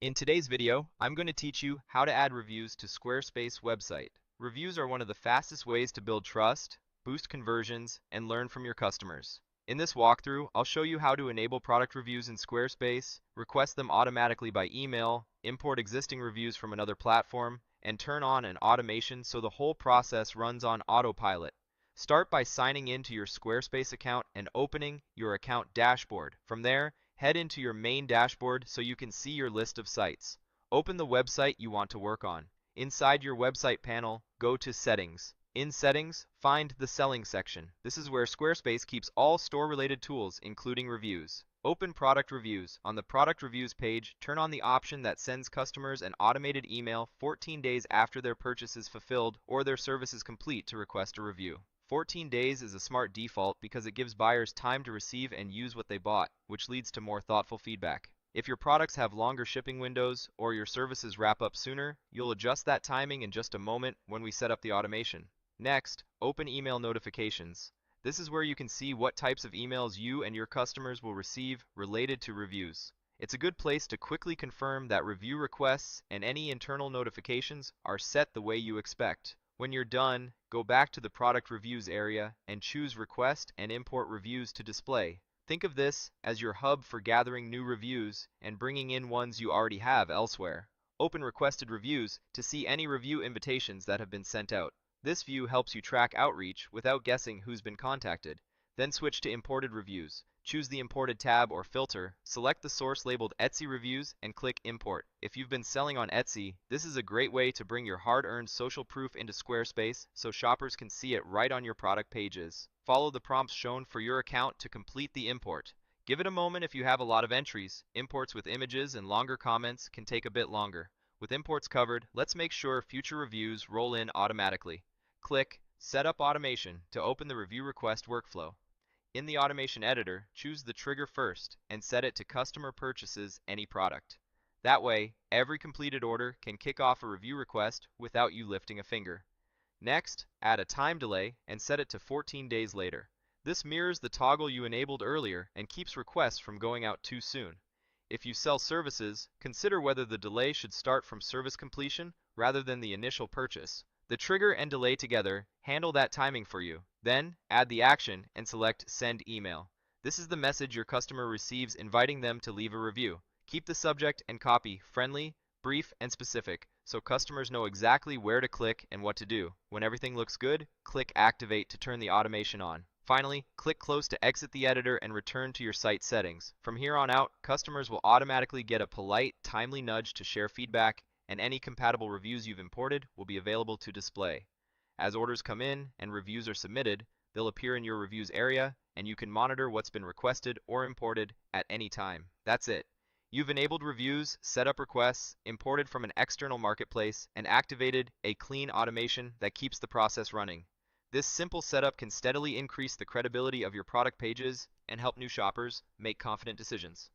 In today's video, I'm going to teach you how to add reviews to Squarespace website. Reviews are one of the fastest ways to build trust, boost conversions, and learn from your customers. In this walkthrough, I'll show you how to enable product reviews in Squarespace, request them automatically by email, import existing reviews from another platform, and turn on an automation so the whole process runs on autopilot. Start by signing in to your Squarespace account and opening your account dashboard. From there, head into your main dashboard so you can see your list of sites. Open the website you want to work on. Inside your website panel, go to Settings. In Settings, find the Selling section. This is where Squarespace keeps all store-related tools, including reviews. Open Product Reviews. On the Product Reviews page, turn on the option that sends customers an automated email 14 days after their purchase is fulfilled or their service is complete to request a review. 14 days is a smart default because it gives buyers time to receive and use what they bought, which leads to more thoughtful feedback. If your products have longer shipping windows or your services wrap up sooner, you'll adjust that timing in just a moment when we set up the automation. Next, open email notifications. This is where you can see what types of emails you and your customers will receive related to reviews. It's a good place to quickly confirm that review requests and any internal notifications are set the way you expect. When you're done, go back to the Product Reviews area and choose Request and Import Reviews to display. Think of this as your hub for gathering new reviews and bringing in ones you already have elsewhere. Open Requested Reviews to see any review invitations that have been sent out. This view helps you track outreach without guessing who's been contacted. Then switch to Imported Reviews. Choose the Imported tab or filter, select the source labeled Etsy Reviews, and click Import. If you've been selling on Etsy, this is a great way to bring your hard-earned social proof into Squarespace so shoppers can see it right on your product pages. Follow the prompts shown for your account to complete the import. Give it a moment if you have a lot of entries. Imports with images and longer comments can take a bit longer. With imports covered, let's make sure future reviews roll in automatically. Click Set up Automation to open the review request workflow. In the automation editor, choose the trigger first and set it to customer purchases any product. That way, every completed order can kick off a review request without you lifting a finger. Next, add a time delay and set it to 14 days later. This mirrors the toggle you enabled earlier and keeps requests from going out too soon. If you sell services, consider whether the delay should start from service completion rather than the initial purchase. The trigger and delay together handle that timing for you. Then, add the action and select Send Email. This is the message your customer receives inviting them to leave a review. Keep the subject and copy friendly, brief, and specific so customers know exactly where to click and what to do. When everything looks good, click Activate to turn the automation on. Finally, click Close to exit the editor and return to your site settings. From here on out, customers will automatically get a polite, timely nudge to share feedback, and any compatible reviews you've imported will be available to display. As orders come in and reviews are submitted, they'll appear in your reviews area, and you can monitor what's been requested or imported at any time. That's it. You've enabled reviews, set up requests, imported from an external marketplace, and activated a clean automation that keeps the process running. This simple setup can steadily increase the credibility of your product pages and help new shoppers make confident decisions.